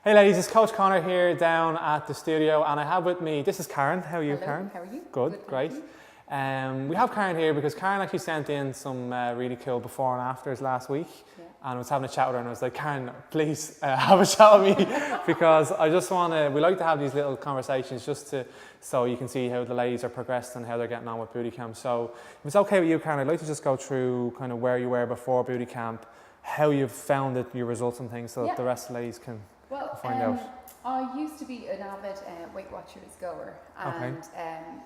Hey ladies, it's Coach Connor here down at the studio, and I have with me, this is Karen. How are you, Hello, Karen? how are you? Good, great. We have Karen here because Karen actually sent in some really cool before and afters last week. Yeah. And I was having a chat with her and I was like, Karen, please have a chat with me because I just want to, we like to have these little conversations so you can see how the ladies are progressed and how they're getting on with booty camp. So if it's okay with you, Karen, I'd like to just go through kind of where you were before booty camp, how you've found it, your results and things, so that the rest of the ladies can find out. I used to be an avid Weight Watchers goer and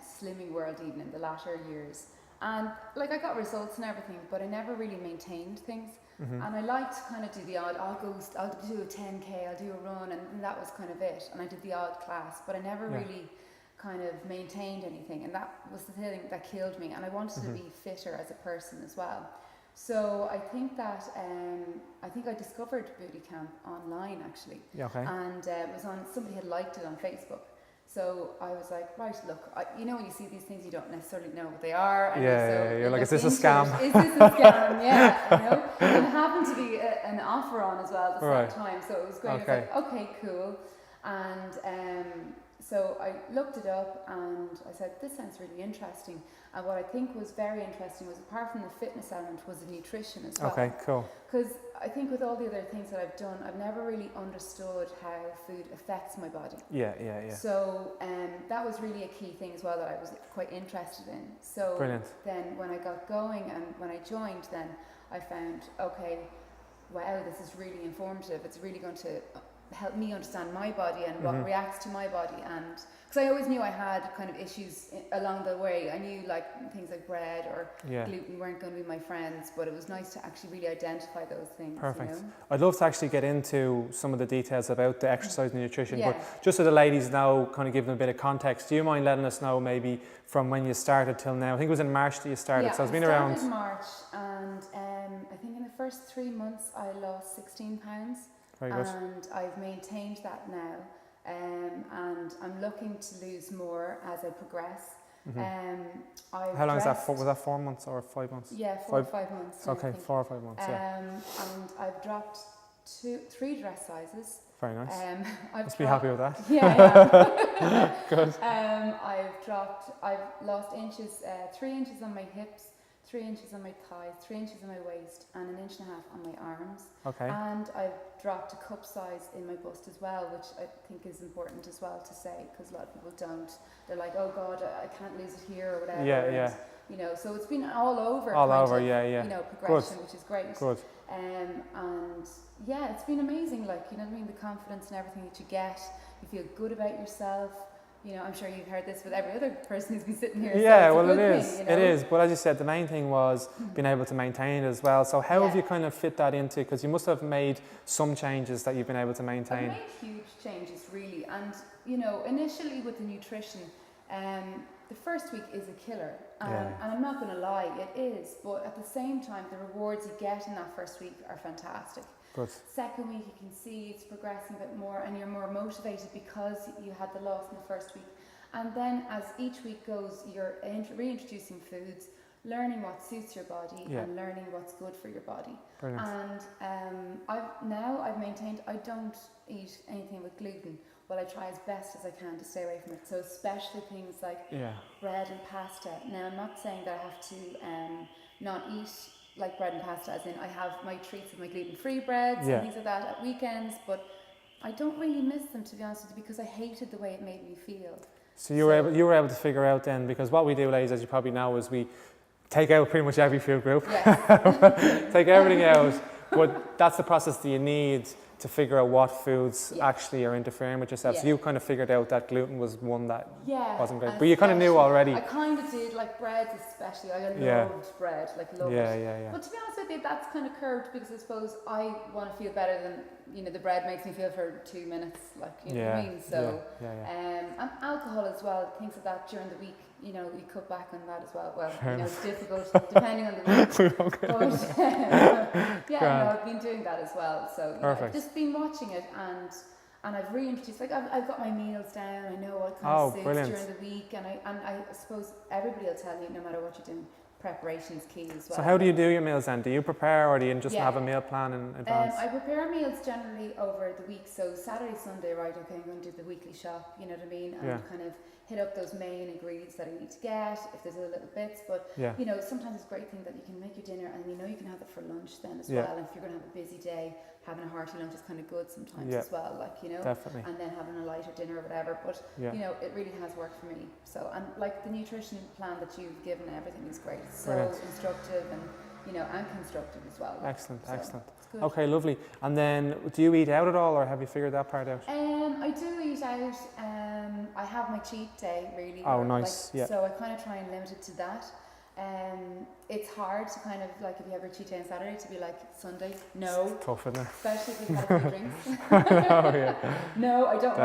Slimming World even in the latter years. And like I got results and everything, but I never really maintained things. And I liked to kind of do the odd, I'll do a 10K, I'll do a run, and that was kind of it. And I did the odd class, but I never really kind of maintained anything. And that was the thing that killed me. And I wanted to be fitter as a person as well. So I think that I discovered booty camp online actually, and it was on, somebody had liked it on Facebook. So I was like, right, look, you know when you see these things, you don't necessarily know what they are. And so you're like, is this a scam? Is this a scam? Yeah, you know. And it happened to be an offer on as well at the same time, so it was great. I was like, okay, cool, and so I looked it up and I said, this sounds really interesting. And what I think was very interesting was, apart from the fitness element, was the nutrition as well. Okay, cool. Because I think with all the other things that I've done, I've never really understood how food affects my body. Yeah. So that was really a key thing as well that I was quite interested in. So Brilliant. Then when I got going and when I joined, then I found, okay, wow, this is really informative. It's really going to help me understand my body and what reacts to my body, and because I always knew I had kind of issues along the way. I knew like things like bread or gluten weren't going to be my friends, but it was nice to actually really identify those things. Perfect. You know? I'd love to actually get into some of the details about the exercise and nutrition, but just so the ladies know, kind of give them a bit of context, do you mind letting us know maybe from when you started till now? I think it was in March that you started, so it's been around. I started in March, and I think in the first 3 months I lost 16 pounds. Very good. And I've maintained that now, and I'm looking to lose more as I progress. How long is that for? Was that 4 months or 5 months? Yeah, 4 or 5 months. Okay, 4 or 5 months. And I've dropped 3 dress sizes. Very nice. Must be happy with that. Yeah. Good. I've lost inches, 3 inches on my hips, 3 inches on my thighs, 3 inches on my waist, and 1.5 inches on my arms. Okay. And I've dropped a cup size in my bust as well, which I think is important as well to say, because a lot of people don't. They're like, oh God, I can't lose it here or whatever. Yeah. You know, so it's been all over. You know, progression, which is great. Good. And yeah, it's been amazing. Like, you know what I mean? The confidence and everything that you get. You feel good about yourself. You know, I'm sure you've heard this with every other person who's been sitting here. Yeah, so well, it is. Thing, you know? It is. But as you said, the main thing was being able to maintain it as well. So how have you kind of fit that into? Because you must have made some changes that you've been able to maintain. I've made huge changes, really. And, you know, initially with the nutrition, the first week is a killer. And I'm not going to lie, it is. But at the same time, the rewards you get in that first week are fantastic. Good. Second week, you can see it's progressing a bit more and you're more motivated because you had the loss in the first week. And then as each week goes, you're reintroducing foods, learning what suits your body and learning what's good for your body. Brilliant. And I've maintained I don't eat anything with gluten. Well, I try as best as I can to stay away from it. So especially things like bread and pasta. Now, I'm not saying that I have to not eat like bread and pasta, as in I have my treats of my gluten-free breads and things like that at weekends, but I don't really miss them, to be honest with you, because I hated the way it made me feel. So you were able to figure out then, because what we do, ladies, as you probably know, is we take out pretty much every food group, take everything out, but that's the process that you need to figure out what foods actually are interfering with yourself. So you kind of figured out that gluten was one that wasn't great. But you kind of knew already. I kind of did, like breads especially. I loved bread, like loved it. But to be honest with you, that's kind of curved because I suppose I want to feel better than, you know, the bread makes me feel for 2 minutes, like, you know what I mean? So, and alcohol as well, things like that during the week, you know, you cut back on that as well. Well, you know, it's difficult depending on the week. But I've been doing that as well. So, you know, I've just been watching it and I've reintroduced, like I've got my meals down. I know what kind of suits during the week, and I suppose everybody will tell you, no matter what you're doing, preparation is key as well. So how do you do your meals then? Do you prepare, or do you just have a meal plan in advance? I prepare meals generally over the week. So Saturday, Sunday, right, okay, I'm going to do the weekly shop, you know what I mean? And kind of hit up those main ingredients that I need to get, if there's other little bits. But, you know, sometimes it's a great thing that you can make your dinner and you know you can have it for lunch then as well. And if you're going to have a busy day, having a hearty lunch is kind of good sometimes as well, like, you know. Definitely. And then having a lighter dinner or whatever. But, you know, it really has worked for me. So, and like the nutrition plan that you've given, everything is great. It's so instructive and, you know, and constructive as well. Excellent, excellent. It's good. Okay, lovely. And then, do you eat out at all, or have you figured that part out? I do eat out. I have my cheat day really. Oh, nice. Like, so I kind of try and limit it to that. It's hard to kind of like, if you have your cheat day on Saturday, to be like Sunday. No. It's tough, isn't it? Especially if you've had a few drinks. No, I don't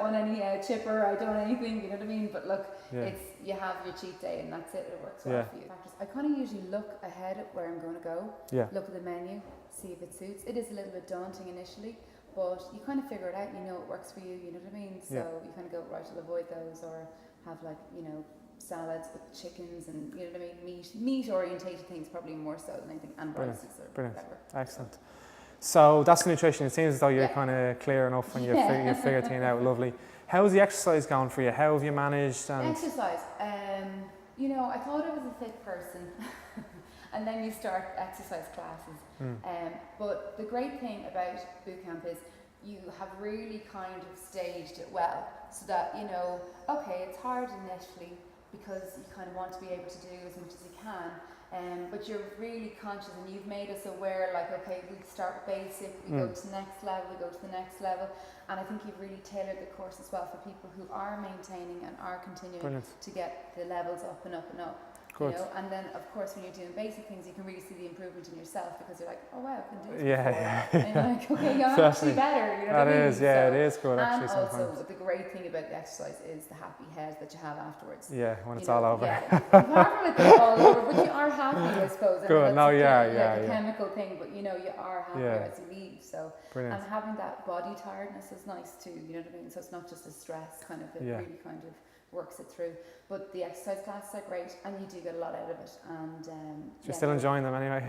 want any chipper. I don't want anything. You know what I mean? But look, it's you have your cheat day and that's it. It works well for you. I kind of usually look ahead at where I'm going to go. Look at the menu, see if it suits. It is a little bit daunting initially, but you kind of figure it out. You know it works for you. You know what I mean? So you kind of go, right, I'll avoid those, or have like, you know, salads with chickens and, you know what I mean, meat orientated things probably more so than anything, and rices or whatever. Excellent. So that's the nutrition. It seems as though you're kind of clear enough and you figured things out. Lovely. How's the exercise going for you? How have you managed? Exercise. You know, I thought I was a fit person and then you start exercise classes. But the great thing about boot camp is you have really kind of staged it well, so that, you know, okay, it's hard initially because you kind of want to be able to do as much as you can, but you're really conscious and you've made us aware, like, okay, we start basic, we go to the next level, we go to the next level, and I think you've really tailored the course as well for people who are maintaining and are continuing to get the levels up and up and up. You know, and then of course when you're doing basic things you can really see the improvement in yourself, because you're like, oh wow, I can do this before. And you're like, okay, I'm actually better, you know what I mean? It is good actually. And sometimes. also the great thing about the exercise is the happy head that you have afterwards. When it's all over. Apart from it's all over, but you are happy, I suppose. Good, a chemical thing, but you know, you are happier as you leave. So, and having that body tiredness is nice too, you know what I mean? So it's not just a stress kind of, it really kind of works it through. But the exercise classes are great and you do get a lot out of it. And you're still enjoying them anyway?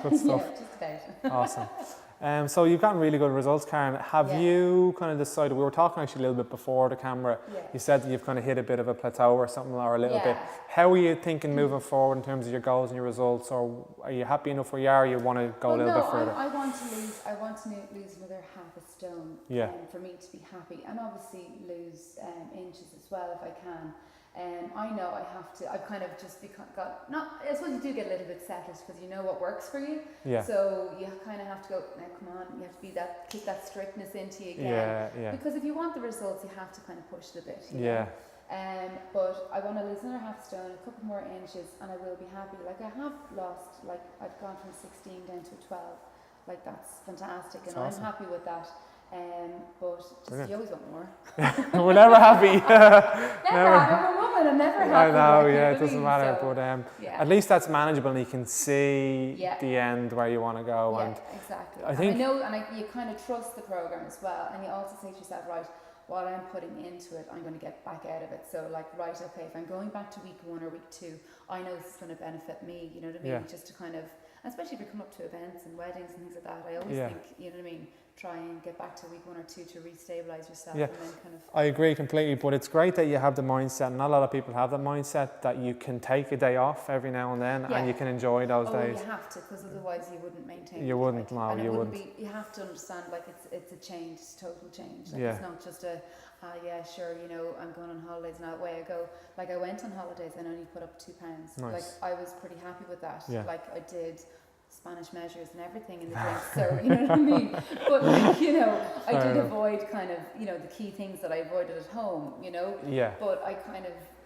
Good stuff. Just about. Awesome. So you've gotten really good results, Karen. Have you kind of decided, we were talking actually a little bit before the camera, you said that you've kind of hit a bit of a plateau or something, or a little bit. How are you thinking moving forward in terms of your goals and your results, or are you happy enough where you are, or you want to go a little bit further? I want to lose another half a stone for me to be happy, and obviously lose inches as well if I can. I know I have to, I've kind of just I suppose you do get a little bit settled because you know what works for you. So you kind of have to go, now come on, you have to be keep that strictness into you again. Because if you want the results, you have to kind of push it a bit. You know? But I want to lose another half stone, a couple more inches, and I will be happy. Like I have lost, like I've gone from 16 down to 12. Like that's fantastic, and I'm happy with that. But just, you always want more. We're never happy. never happy. I'm a woman. I'm never happy. I know. Like, it doesn't matter. So, but at least that's manageable, and you can see the end where you want to go. And exactly. I think, and I know, and you kind of trust the program as well, and you also say to yourself, right, what I'm putting into it, I'm going to get back out of it. So like, right, okay, if I'm going back to week 1 or week 2, I know this is going to benefit me. You know what I mean? Just to kind of, especially if you come up to events and weddings and things like that, I always think, you know what I mean, try and get back to week 1 or 2 to restabilize yourself. And then kind of. I agree completely, but it's great that you have the mindset, and not a lot of people have the mindset that you can take a day off every now and then and you can enjoy those days. You have to, because otherwise you wouldn't maintain it. You wouldn't, you wouldn't. You have to understand, like, it's a change, it's total change. Like, it's not just a, sure, you know, I'm going on holidays and away I go. Like, I went on holidays and only put up 2 pounds. Nice. Like, I was pretty happy with that. Like, I did Spanish measures and everything in the drinks, so you know what I mean. But like, you know, I did avoid kind of, you know, the key things that I avoided at home, you know. But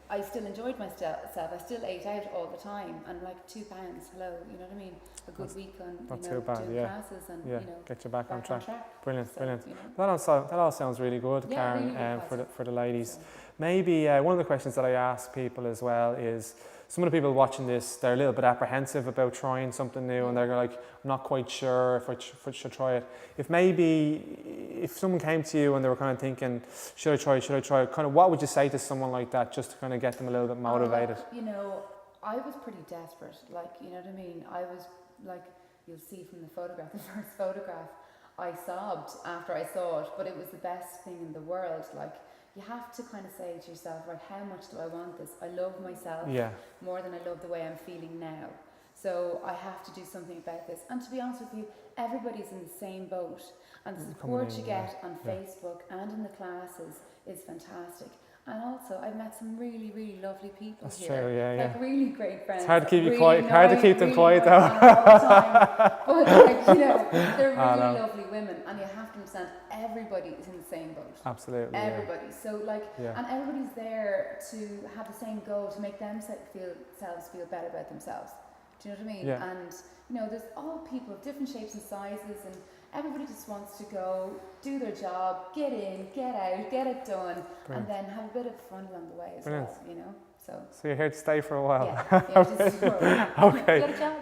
I still enjoyed myself. I still ate out all the time, and like 2 pounds, hello, you know what I mean. A good week on, not you know, too bad, doing classes and you know, get you back on track. Brilliant, so, brilliant. You know. That all sounds really good, Karen. Really for the ladies. So. Maybe one of the questions that I ask people as well is, some of the people watching this, they're a little bit apprehensive about trying something new, and they're like, I'm not quite sure if I should try it. If someone came to you and they were kind of thinking, should I try it, kind of what would you say to someone like that, just to kind of get them a little bit motivated? You know, I was pretty desperate, like, you know what I mean? I was like, you'll see from the photograph, the first photograph, I sobbed after I saw it, but it was the best thing in the world. Like, you have to kind of say to yourself, right, how much do I want this? I love myself more than I love the way I'm feeling now. So I have to do something about this. And to be honest with you, everybody's in the same boat. And the support you get on Facebook and in the classes is fantastic. And also, I've met some really, really lovely people That's here. true, Like really great friends. It's hard to keep you really quiet. Hard to keep them really quiet though. all the time. But like, you know, they're really lovely women, and you have to understand everybody is in the same boat. Absolutely. Everybody. So like, and everybody's there to have the same goal, to make themselves feel better about themselves. Do you know what I mean? Yeah. And you know, there's all people of different shapes and sizes, and everybody just wants to go do their job, get in, get out, get it done, and then have a bit of fun along the way as well. You know. So you're here to stay for a while. Okay. Get a job.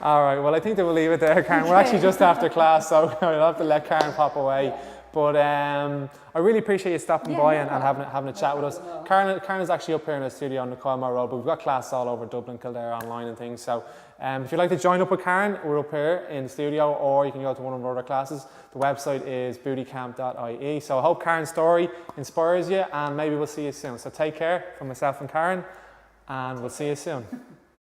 All right. Well, I think that we'll leave it there, Karen. We're actually just after class, so we'll have to let Karen pop away. But I really appreciate you stopping by and having a chat with us. Karen is actually up here in the studio on the Coilmore Road, but we've got classes all over Dublin, Kildare online and things. So if you'd like to join up with Karen, we're up here in the studio, or you can go to one of our other classes. The website is bootycamp.ie. So I hope Karen's story inspires you, and maybe we'll see you soon. So take care from myself and Karen, and we'll see you soon.